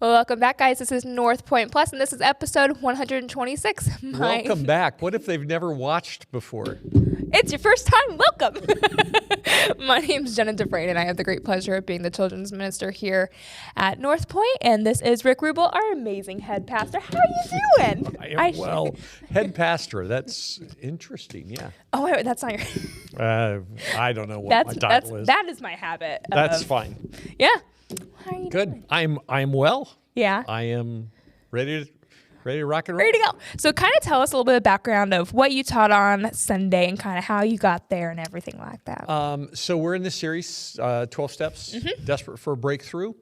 Well, welcome back, guys. This is Northpointe Plus, and this is episode 126. Welcome back. What if they've never watched before? It's your first time. Welcome. My name is Jenna DeFrain, and I have the great pleasure of being the children's minister here at Northpointe. And this is Rick Rubel, our amazing head pastor. How are you doing? I am well. Head pastor. That's interesting. Yeah. Oh, wait, that's not your... I don't know what my title is. That is my habit. That's fine. Yeah. How are you Good. doing? I'm well. Yeah. I am ready to rock and roll. Ready to go. So kind of tell us a little bit of background of what you taught on Sunday and kind of how you got there and everything like that. So we're in this series, 12 Steps, Desperate for a Breakthrough.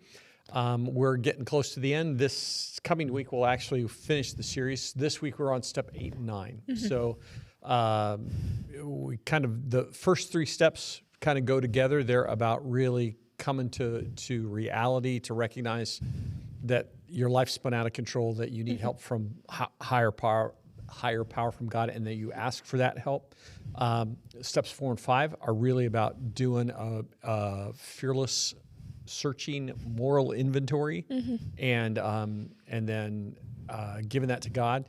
We're getting close to the end. This coming week, we'll actually finish the series. This week, we're on step 8 and 9. So we kind of, the first 3 steps kind of go together. They're about really coming to reality, to recognize that your life's spun out of control, that you need help from higher power from God, and that you ask for that help. Steps 4 and 5 are really about doing a fearless, searching moral inventory, and then giving that to God.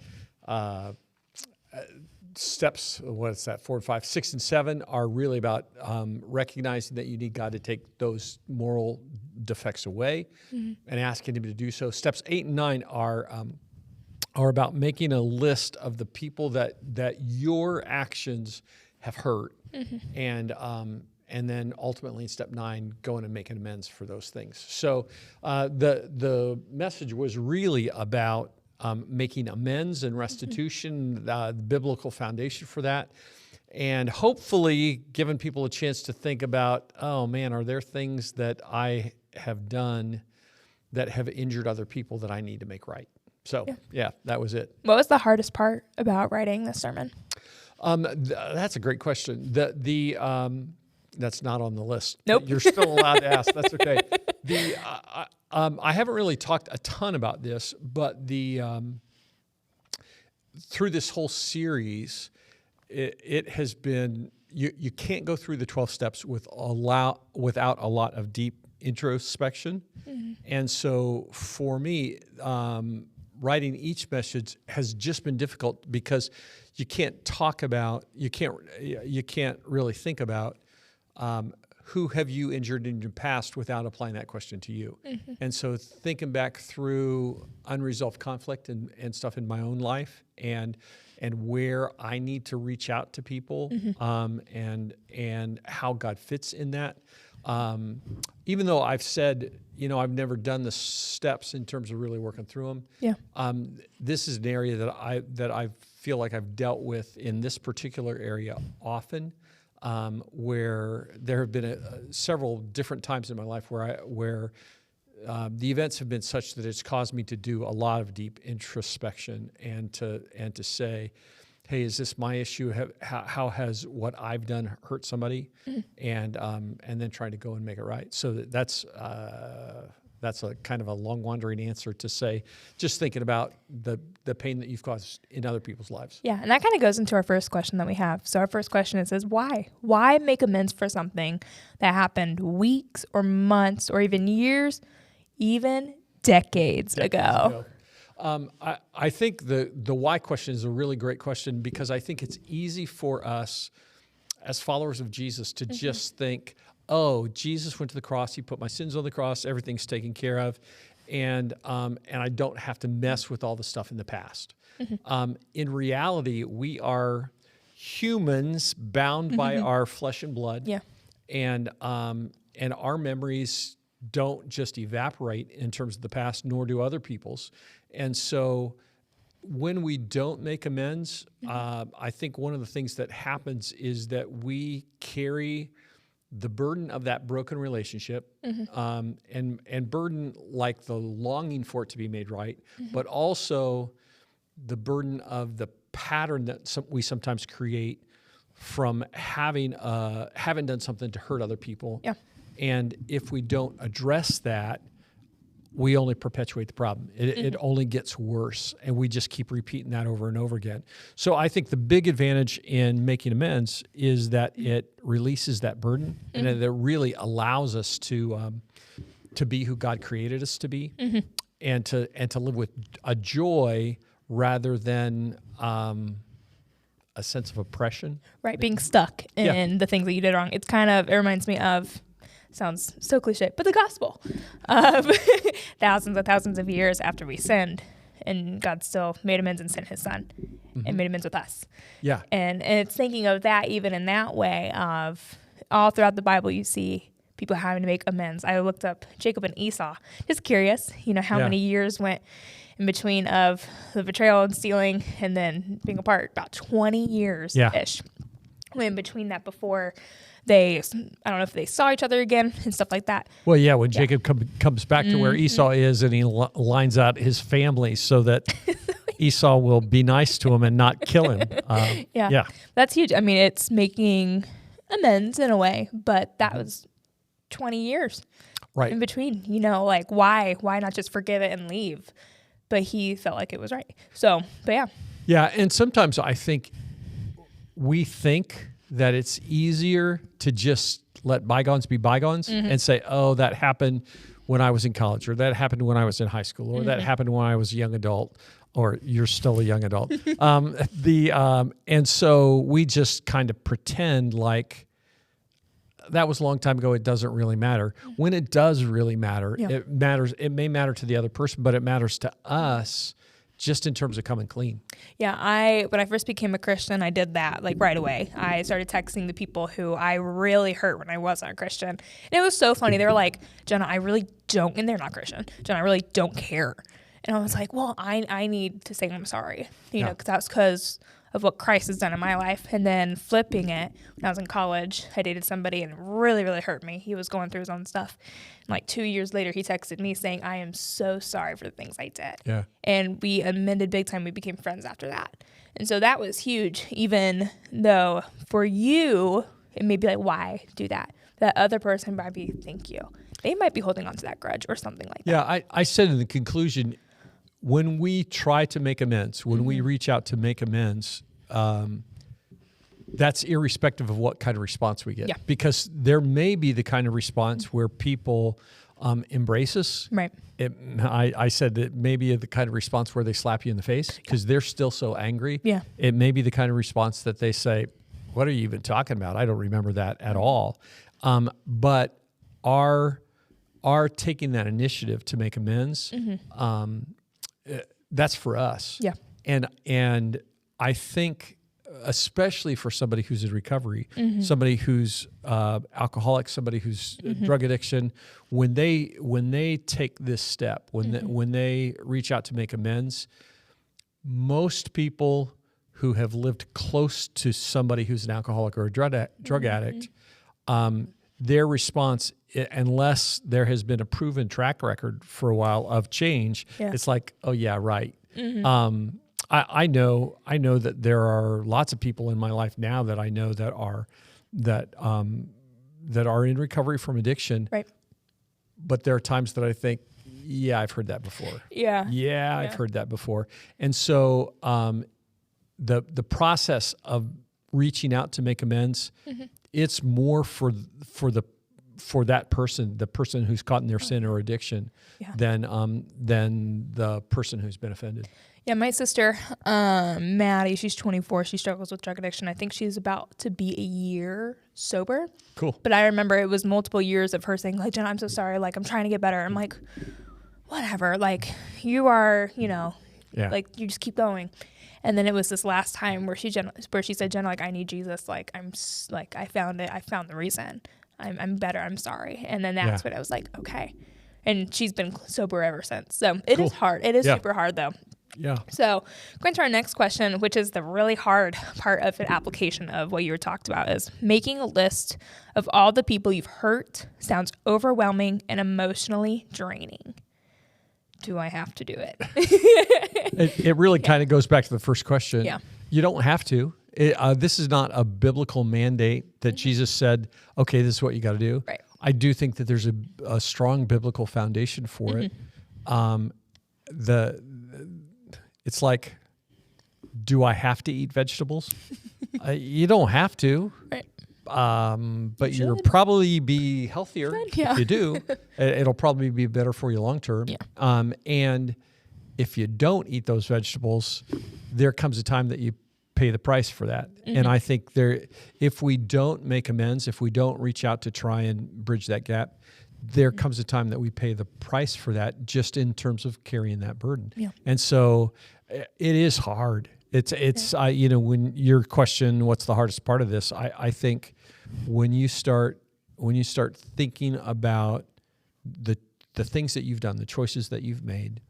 Steps, what is that, 4 and 5, 6 and 7 are really about recognizing that you need God to take those moral defects away and asking Him to do so. Steps 8 and 9 are about making a list of the people that your actions have hurt, and then ultimately in step 9, going and making amends for those things. So the message was really about making amends and restitution, the biblical foundation for that, and hopefully giving people a chance to think about, oh man, are there things that I have done that have injured other people that I need to make right? So yeah, that was it. What was the hardest part about writing this sermon? That's a great question. That's not on the list. Nope. You're still allowed to ask. That's okay. I haven't really talked a ton about this, but through this whole series, it has been, you can't go through the 12 steps without a lot of deep introspection. And so for me, writing each message has just been difficult because you can't really think about who have you injured in your past without applying that question to you. And so thinking back through unresolved conflict and stuff in my own life and where I need to reach out to people, and how God fits in that. Even though I've said, I've never done the steps in terms of really working through them. Yeah. This is an area that I feel like I've dealt with in this particular area often. Where there have been several different times in my life where the events have been such that it's caused me to do a lot of deep introspection and to say, hey, is this my issue? How has what I've done hurt somebody? And then trying to go and make it right. So that's a kind of a long wandering answer to say, just thinking about the pain that you've caused in other people's lives. Yeah, and that kind of goes into our first question that we have. So our first question is why? Why make amends for something that happened weeks or months or even years, even decades ago? I think the why question is a really great question because I think it's easy for us as followers of Jesus to just think, oh, Jesus went to the cross. He put my sins on the cross. Everything's taken care of. And I don't have to mess with all the stuff in the past. In reality, we are humans bound by our flesh and blood. Yeah. And our memories don't just evaporate in terms of the past, nor do other people's. And so when we don't make amends, I think one of the things that happens is that we carry the burden of that broken relationship, and burden like the longing for it to be made right, but also the burden of the pattern that we sometimes create from having done something to hurt other people. Yeah. And if we don't address that, we only perpetuate the problem. It only gets worse, and we just keep repeating that over and over again. So I think the big advantage in making amends is that it releases that burden, and that it really allows us to be who God created us to be. and to live with a joy rather than a sense of oppression. Right, being stuck in the things that you did wrong. It reminds me of, sounds so cliche, but the gospel. Thousands of years after we sinned, and God still made amends and sent his son and made amends with us. Yeah. And it's thinking of that even in that way of all throughout the Bible you see people having to make amends. I looked up Jacob and Esau. Just curious, how many years went in between of the betrayal and stealing and then being apart. About 20 years-ish. Went in between that before I don't know if they saw each other again and stuff like that. Well, yeah, when Jacob comes back to where Esau is and he lines out his family so that Esau will be nice to him and not kill him. Yeah. That's huge. I mean, it's making amends in a way, but that was 20 years in between. Why not just forgive it and leave? But he felt like it was right. So, but yeah. Yeah, and sometimes I think we think that it's easier to just let bygones be bygones and say, oh, that happened when I was in college, or that happened when I was in high school, or that happened when I was a young adult, or you're still a young adult. And so we just kind of pretend like that was a long time ago. It doesn't really matter. When it does really matter, it matters. It may matter to the other person, but it matters to us just in terms of coming clean. Yeah, when I first became a Christian, I did that right away. I started texting the people who I really hurt when I wasn't a Christian. And it was so funny. They were like, Jenna, I really don't, and they're not Christian, Jenna, I really don't care. And I was like, well, I need to say I'm sorry, because that's because of what Christ has done in my life. And then flipping it, when I was in college, I dated somebody and it really, really hurt me. He was going through his own stuff. And 2 years later, he texted me saying, I am so sorry for the things I did. Yeah. And we amended big time. We became friends after that. And so that was huge, even though for you, it may be like, why do that? That other person might be, thank you. They might be holding on to that grudge or something like that. Yeah, I said in the conclusion, when we try to make amends, when we reach out to make amends, that's irrespective of what kind of response we get. Yeah. Because there may be the kind of response where people embrace us. Right. I said that maybe the kind of response where they slap you in the face because they're still so angry. Yeah. It may be the kind of response that they say, what are you even talking about? I don't remember that at all. But our taking that initiative to make amends, that's for us. Yeah. And I think, especially for somebody who's in recovery, somebody who's alcoholic, somebody who's drug addiction, when they take this step, when they reach out to make amends, most people who have lived close to somebody who's an alcoholic or a drug addict, their response, unless there has been a proven track record for a while of change, it's like, oh yeah, right. I know that there are lots of people in my life now that I know that are in recovery from addiction. Right. But there are times that I think, yeah, I've heard that before. Yeah. I've heard that before. And so the process of reaching out to make amends, it's more for that person, the person who's caught in their sin or addiction, than the person who's been offended. Yeah, my sister, Maddie, she's 24. She struggles with drug addiction. I think she's about to be a year sober. Cool. But I remember it was multiple years of her saying, like, Jenna, I'm so sorry. Like, I'm trying to get better. I'm like, whatever. Like, you are, like, you just keep going. And then it was this last time where she said, Jenna, like, I need Jesus. Like, I found it. I found the reason. I'm better. I'm sorry. And then that's when I was like, okay. And she's been sober ever since. So it is hard. It is super hard, though. Yeah. So going to our next question, which is the really hard part of an application of what you were talked about, is making a list of all the people you've hurt sounds overwhelming and emotionally draining. Do I have to do it? It really kind of goes back to the first question. Yeah. You don't have to. This is not a biblical mandate that Jesus said, okay, this is what you got to do. Right. I do think that there's a strong biblical foundation for it. It's like, do I have to eat vegetables? You don't have to. Right. but you'll probably be healthier Yeah. if you do. It'll probably be better for you long term. Yeah. And if you don't eat those vegetables, there comes a time that you pay the price for that. And I think if we don't make amends, if we don't reach out to try and bridge that gap, there comes a time that we pay the price for that, just in terms of carrying that burden. Yeah. And so it is hard. It's when your question, what's the hardest part of this? I think when you start thinking about the things that you've done, the choices that you've made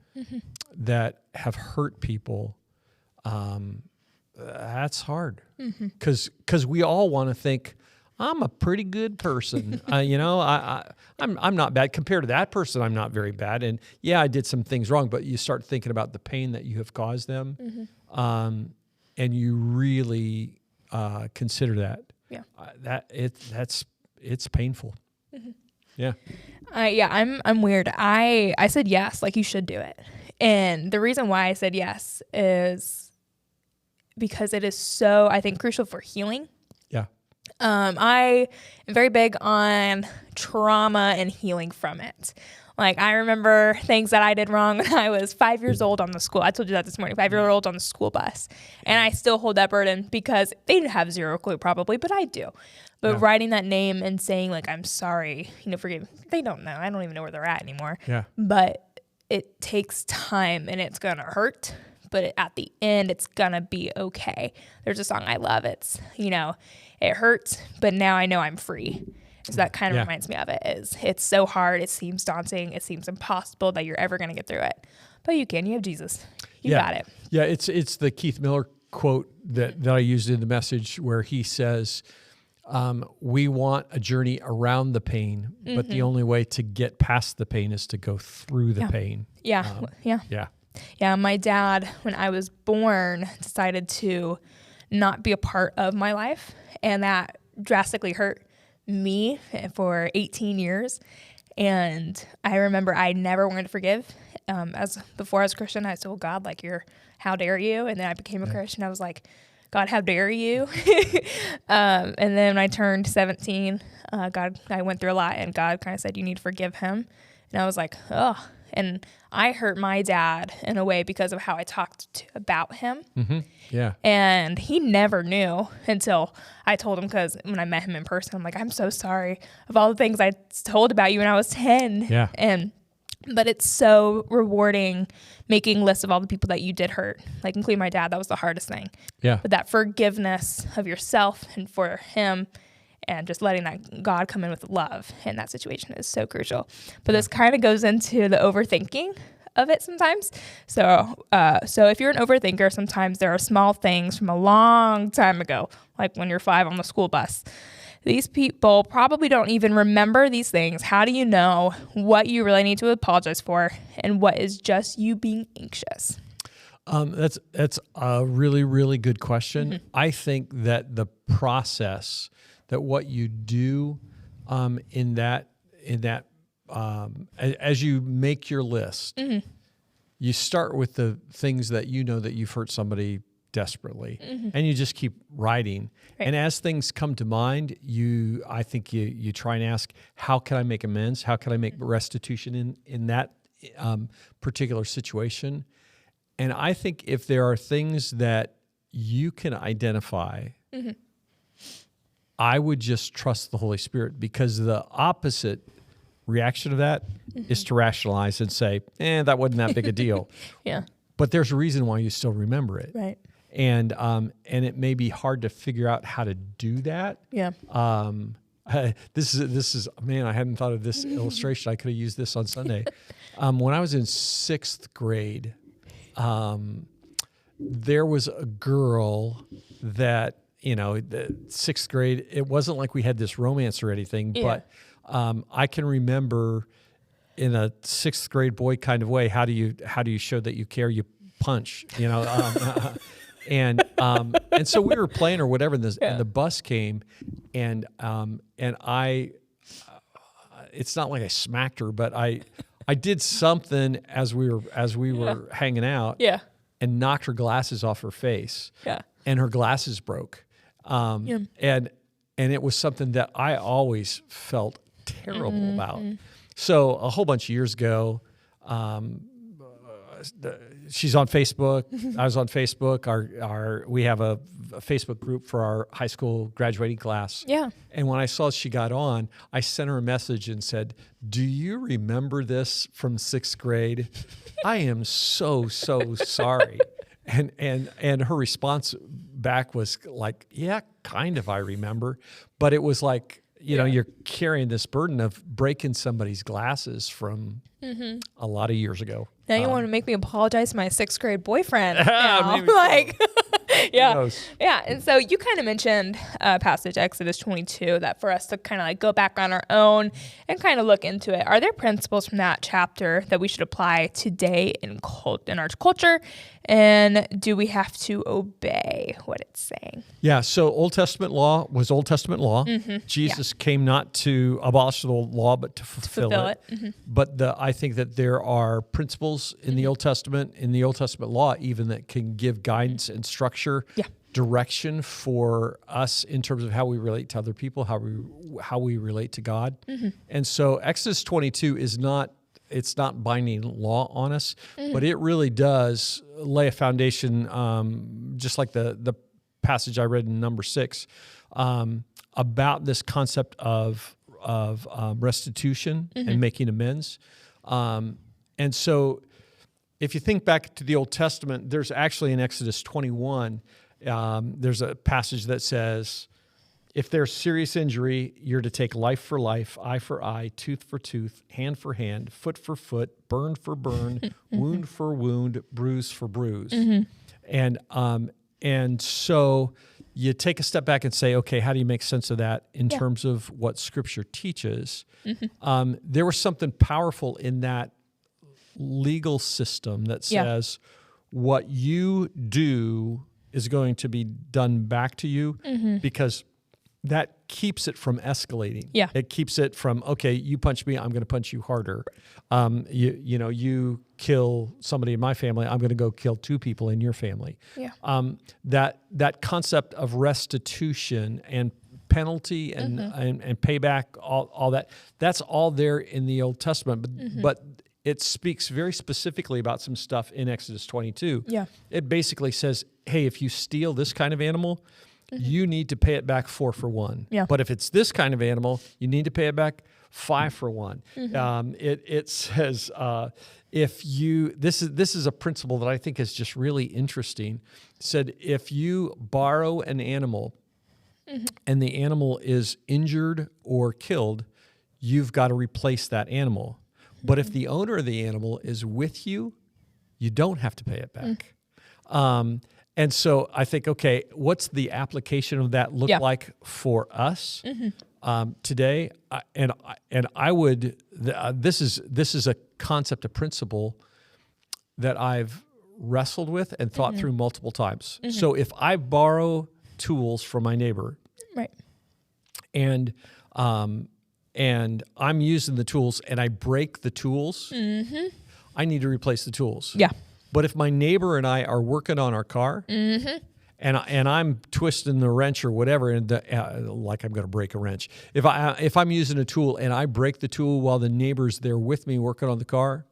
that have hurt people, that's hard. Because we all want to think, I'm a pretty good person. I'm not bad compared to that person. I'm not very bad. And yeah, I did some things wrong, but you start thinking about the pain that you have caused them. And you really consider that. Yeah. It's painful. Yeah. I'm weird. I said yes, like you should do it. And the reason why I said yes is because it is so, I think, crucial for healing. Yeah. I am very big on trauma and healing from it. Like, I remember things that I did wrong when I was 5 years old on the school. I told you that this morning, 5-year-old on the school bus. And I still hold that burden because they didn't have zero clue probably, but I do. But writing that name and saying, like, I'm sorry, forgive me. They don't know. I don't even know where they're at anymore. Yeah. But it takes time and it's going to hurt. But at the end, it's going to be okay. There's a song I love. It's, it hurts, but now I know I'm free. So that kind of reminds me of it. It's so hard. It seems daunting. It seems impossible that you're ever going to get through it. But you can. You have Jesus. You got it. Yeah, it's the Keith Miller quote that I used in the message where he says, we want a journey around the pain, but the only way to get past the pain is to go through the pain. Yeah. Yeah, my dad, when I was born, decided to not be a part of my life, and that drastically hurt me for 18 years. And I remember I never wanted to forgive. Before I was a Christian, I told God, like, how dare you? And then I became a Christian. I was like, God, how dare you? And then when I turned 17, I went through a lot, and God kind of said, you need to forgive him. And I was like, oh. And I hurt my dad in a way because of how I talked about him. Yeah. And he never knew until I told him, because when I met him in person, I'm like, I'm so sorry of all the things I told about you when I was 10. Yeah. But it's so rewarding making lists of all the people that you did hurt, like including my dad. That was the hardest thing. Yeah. But that forgiveness of yourself and for him, and just letting that God come in with love in that situation is so crucial. But this kind of goes into the overthinking of it sometimes. So if you're an overthinker, sometimes there are small things from a long time ago, like when you're 5 on the school bus. These people probably don't even remember these things. How do you know what you really need to apologize for and what is just you being anxious? That's a really, really good question. I think that the process, that what you do in that as you make your list, you start with the things that you know that you've hurt somebody desperately, and you just keep writing. Right. And as things come to mind, I think you try and ask, how can I make amends? How can I make restitution in that particular situation? And I think if there are things that you can identify, I would just trust the Holy Spirit, because the opposite reaction of that is to rationalize and say, that wasn't that big a deal. Yeah. But there's a reason why you still remember it. Right. And it may be hard to figure out how to do that. Yeah. This is man, I hadn't thought of this illustration. I could have used this on Sunday. When I was in 6th grade, there was a girl that, the 6th grade, it wasn't like we had this romance or anything, but I can remember in a 6th grade boy kind of way, how do you show that you care? You punch, and so we were playing or whatever, and the bus came, and I, it's not like I smacked her, but I did something as we were hanging out, and knocked her glasses off her face, and her glasses broke, and And it was something that I always felt terrible about. So a whole bunch of years ago, she's on Facebook. I was on Facebook. We have a Facebook group for our high school graduating class. Yeah. And when I saw she got on, I sent her a message and said, "Do you remember this from 6th grade? I am so sorry." And her response back was like, "Yeah, kind of, I remember." But it was like, you know, you're carrying this burden of breaking somebody's glasses from a lot of years ago. Now you want to make me apologize to my 6th grade boyfriend now. Maybe so. Like, yeah. Who knows? Yeah. And so you kind of mentioned passage Exodus 22, that for us to kind of like go back on our own and kind of look into it. Are there principles from that chapter that we should apply today in our culture? And do we have to obey what it's saying? Yeah, so Old Testament law was Old Testament law. Jesus came not to abolish the law, but to fulfill it. But I think that there are principles in the Old Testament law even, that can give guidance and structure, direction for us in terms of how we relate to other people, how we relate to God. And so Exodus 22 is not binding law on us, but it really does lay a foundation, just like the passage I read in number 6, about this concept of restitution and making amends. And so if you think back to the Old Testament, there's actually in Exodus 21, there's a passage that says, if there's serious injury, you're to take life for life, eye for eye, tooth for tooth, hand for hand, foot for foot, burn for burn, wound for wound, bruise for bruise. And so you take a step back and say, okay, how do you make sense of that in terms of what Scripture teaches? There was something powerful in that legal system that says what you do is going to be done back to you, because that keeps it from escalating. Yeah. It keeps it from, okay, you punch me, I'm going to punch you harder. You kill somebody in my family, I'm going to go kill 2 people in your family. Yeah. That concept of restitution and penalty and payback, all that, that's all there in the Old Testament. But it speaks very specifically about some stuff in Exodus 22. Yeah. It basically says, hey, if you steal this kind of animal, you need to pay it back 4 for 1. Yeah. But if it's this kind of animal, you need to pay it back 5 for 1. It says, this is a principle that I think is just really interesting. It said, if you borrow an animal and the animal is injured or killed, you've got to replace that animal. But if the owner of the animal is with you, you don't have to pay it back. And so I think, okay, what's the application of that look like for us today? This is a concept, a principle that I've wrestled with and thought through multiple times. So if I borrow tools from my neighbor, right, and I'm using the tools and I break the tools, I need to replace the tools. Yeah. But if my neighbor and I are working on our car, and I'm twisting the wrench or whatever, and like I'm going to break a wrench, if I'm using a tool and I break the tool while the neighbor's there with me working on the car,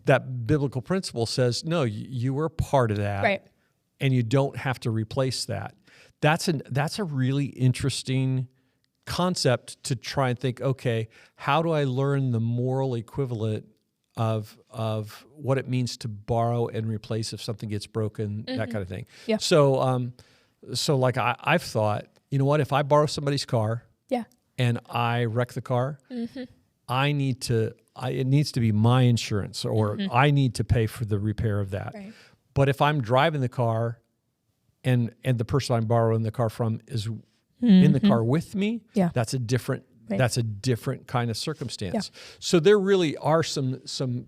that biblical principle says, no, you were part of that, right, and you don't have to replace that. That's a really interesting concept to try and think, okay, how do I learn the moral equivalent of what it means to borrow and replace if something gets broken, that kind of thing. Yeah. So like I've thought, you know what, if I borrow somebody's car, and I wreck the car, it needs to be my insurance, or I need to pay for the repair of that. Right. But if I'm driving the car, and the person I'm borrowing the car from is in the car with me, that's a different. Right. That's a different kind of circumstance. Yeah. So there really are some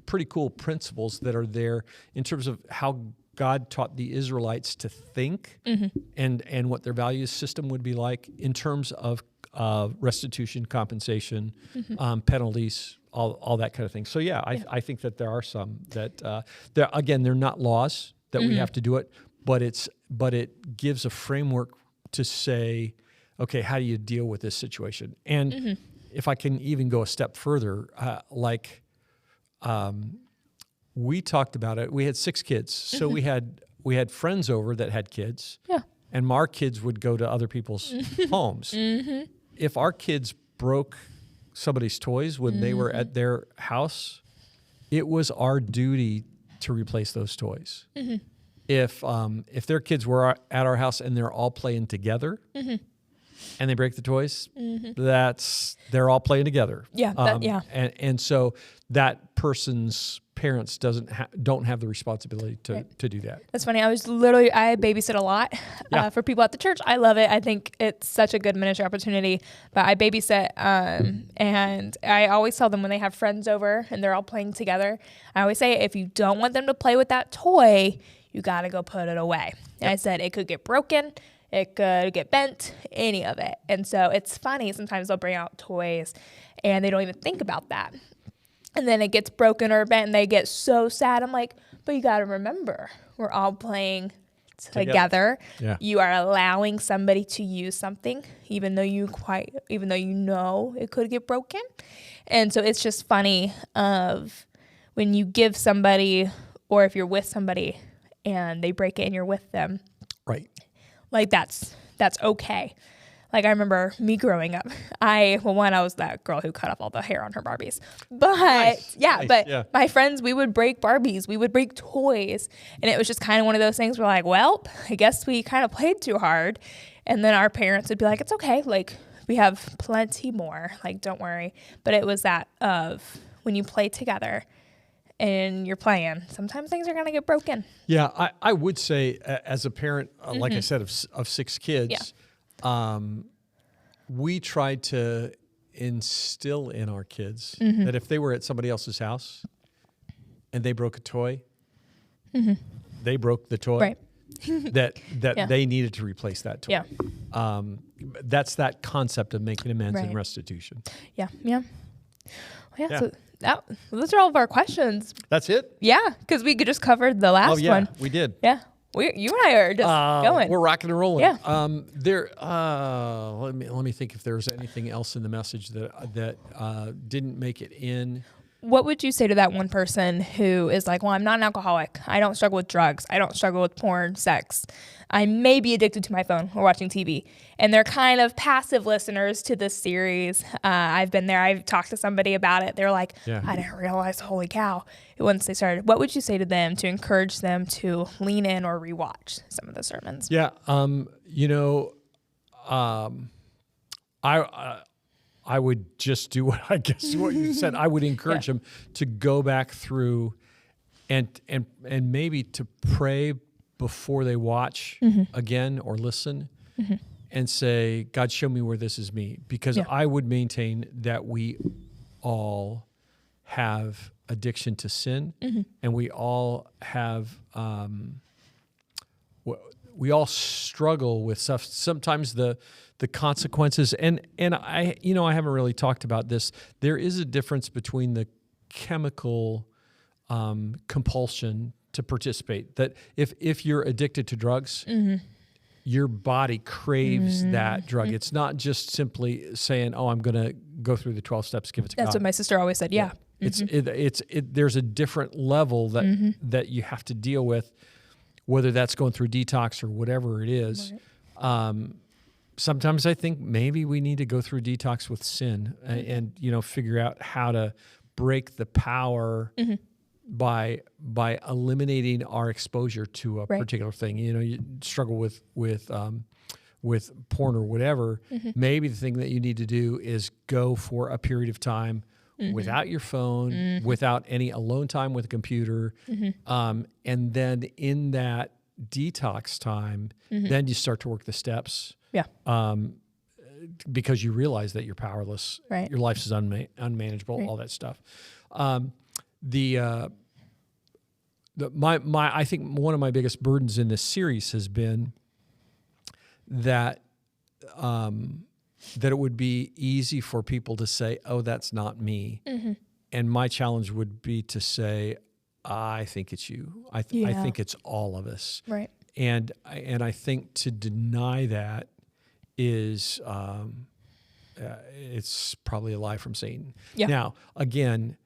pretty cool principles that are there in terms of how God taught the Israelites to think and what their value system would be like in terms of restitution, compensation, penalties, all that kind of thing. So I think that there are some that they're not laws that we have to do it, but it gives a framework to say, okay, how do you deal with this situation? And if I can even go a step further, we talked about it. We had 6 kids, so we had friends over that had kids. Yeah. And our kids would go to other people's homes. If our kids broke somebody's toys when they were at their house, it was our duty to replace those toys. If their kids were at our house and they're all playing together and they break the toys, they're all playing together. Yeah. And so that person's parents don't have the responsibility to do that. That's funny. I babysit a lot for people at the church. I love it. I think it's such a good ministry opportunity. But I babysit, and I always tell them when they have friends over and they're all playing together, I always say, if you don't want them to play with that toy, you got to go put it away. And I said it could get broken, it could get bent, any of it. And so it's funny. Sometimes they'll bring out toys and they don't even think about that. And then it gets broken or bent and they get so sad. I'm like, but you got to remember, we're all playing together. Yeah. You are allowing somebody to use something, even though you know it could get broken. And so it's just funny of when you give somebody, or if you're with somebody and they break it and you're with them. Right. Like that's okay. Like, I remember me growing up. I was that girl who cut off all the hair on her Barbies. But, Nice. My friends, we would break Barbies. We would break toys. And it was just kind of one of those things where, like, well, I guess we kind of played too hard. And then our parents would be like, it's okay. Like, we have plenty more. Like, don't worry. But it was that of when you play together and you're playing, sometimes things are going to get broken. Yeah, I would say as a parent, like I said, of 6 kids, we tried to instill in our kids that if they were at somebody else's house and they broke a toy, they broke the toy, Right. that they needed to replace that toy. Yeah. That's that concept of making amends and Right. restitution. Yeah. So those are all of our questions. That's it? Yeah, because we just covered the last one. We did. Yeah. You and I are just going. We're rocking and rolling. Yeah. Let me think if there's anything else in the message that didn't make it in. What would you say to that one person who is like, well, I'm not an alcoholic. I don't struggle with drugs. I don't struggle with porn, sex. I may be addicted to my phone or watching TV. And they're kind of passive listeners to this series. I've been there. I've talked to somebody about it. They're like, I didn't realize, holy cow, once they started. What would you say to them to encourage them to lean in or rewatch some of the sermons? Yeah. I would just do what you said. I would encourage them to go back through and maybe to pray before they watch again or listen and say, God, show me where this is me. Because I would maintain that we all have addiction to sin and we all have, we all struggle with stuff. Sometimes the consequences, and I haven't really talked about this. There is a difference between the chemical compulsion to participate. That if you're addicted to drugs, your body craves that drug. It's not just simply saying, "Oh, I'm going to go through the 12 steps, give it to God." That's what my sister always said. Yeah. There's a different level that you have to deal with, whether that's going through detox or whatever it is. Right. Sometimes I think maybe we need to go through detox with sin and figure out how to break the power by eliminating our exposure to a particular thing. You struggle with porn or whatever. Maybe the thing that you need to do is go for a period of time without your phone, without any alone time with a computer, and then in that detox time, then you start to work the steps. Yeah. Because you realize that you're powerless, your life is unmanageable, all that stuff. I think one of my biggest burdens in this series has been that it would be easy for people to say, "Oh, that's not me," and my challenge would be to say, "I think it's you. I think it's all of us." Right. And I think to deny that is it's probably a lie from Satan. Yeah. Now, again,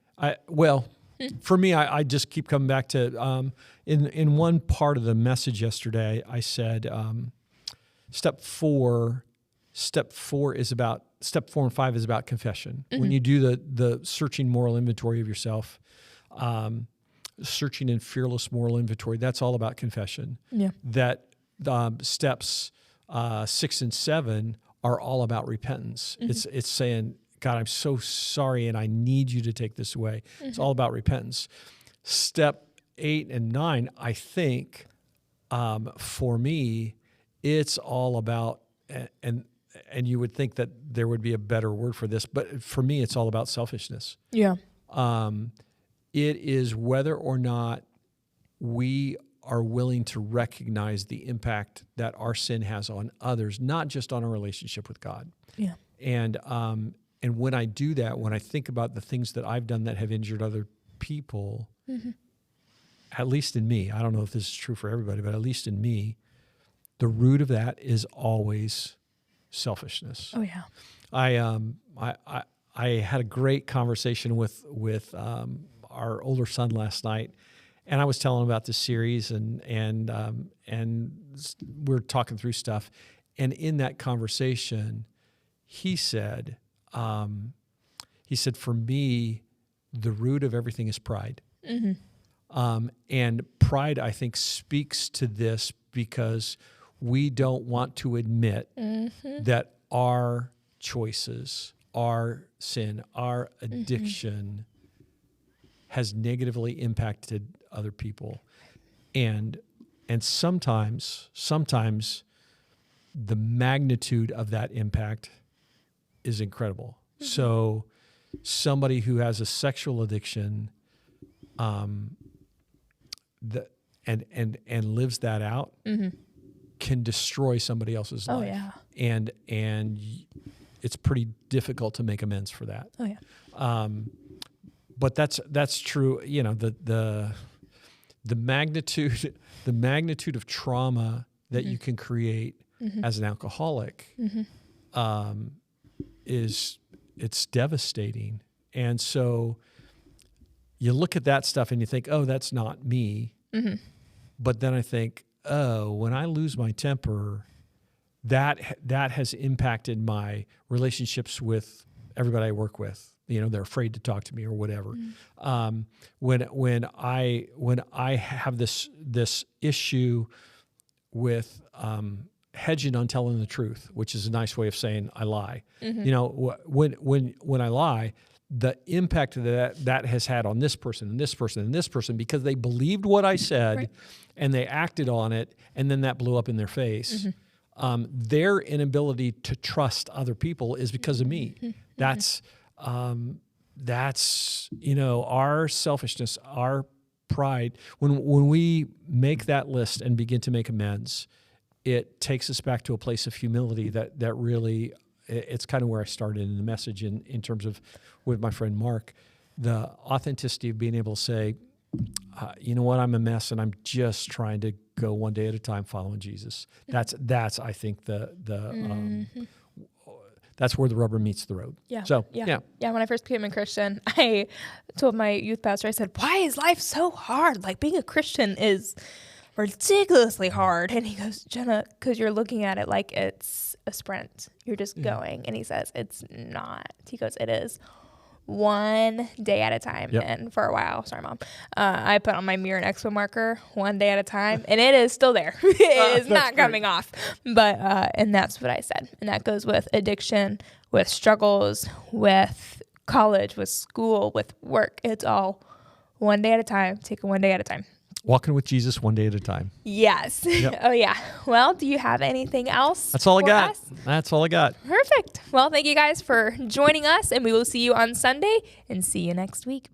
for me, I just keep coming back to in one part of the message yesterday, I said step 4 and 5 is about confession. When you do the searching moral inventory of yourself, searching and fearless moral inventory, that's all about confession. Yeah. That steps 6 and 7 are all about repentance. It's saying, God, I'm so sorry, and I need you to take this away. It's all about repentance. Step 8 and 9, I think, for me, it's all about, and you would think that there would be a better word for this, but for me, it's all about selfishness. Yeah. It is whether or not we are willing to recognize the impact that our sin has on others, not just on our relationship with God. Yeah. And when I do that, when I think about the things that I've done that have injured other people, at least in me, I don't know if this is true for everybody, but at least in me, the root of that is always selfishness. Oh yeah. I had a great conversation with our older son last night, and I was telling him about this series, and we're talking through stuff, and in that conversation, he said, for me, the root of everything is pride. And pride, I think, speaks to this because we don't want to admit that our choices, our sin, our addiction has negatively impacted other people. And sometimes the magnitude of that impact is incredible. So somebody who has a sexual addiction and lives that out can destroy somebody else's life. Yeah. And it's pretty difficult to make amends for that. Oh yeah. But that's true. You know, the magnitude of trauma that you can create as an alcoholic it's devastating. And so you look at that stuff and you think, oh, that's not me. But then I think, oh, when I lose my temper, that has impacted my relationships with everybody I work with. You know, they're afraid to talk to me or whatever. When I have this issue with hedging on telling the truth, which is a nice way of saying I lie. You know, when I lie, the impact that has had on this person and this person and this person, because they believed what I said and they acted on it, and then that blew up in their face. Their inability to trust other people is because of me. That's you know, our selfishness, our pride. When we make that list and begin to make amends, it takes us back to a place of humility that really, it's kind of where I started in the message in terms of with my friend Mark, the authenticity of being able to say, you know what, I'm a mess and I'm just trying to go one day at a time following Jesus. That's I think that's where the rubber meets the road. Yeah. So yeah. When I first became a Christian, I told my youth pastor, I said, "Why is life so hard? Like being a Christian is ridiculously hard." And he goes, "Jenna, because you're looking at it like it's a sprint. You're just going." And he says, "It's not." He goes, "It is one day at a time." Yep. And for a while, sorry, Mom, I put on my mirror an expo marker, one day at a time, and it is still there. It is not coming off. But, and that's what I said. And that goes with addiction, with struggles, with college, with school, with work. It's all one day at a time. Take it one day at a time. Walking with Jesus one day at a time. Yes. Yep. Oh, yeah. Well, do you have anything else? That's all I got. Us? That's all I got. Perfect. Well, thank you guys for joining us, and we will see you on Sunday, and see you next week.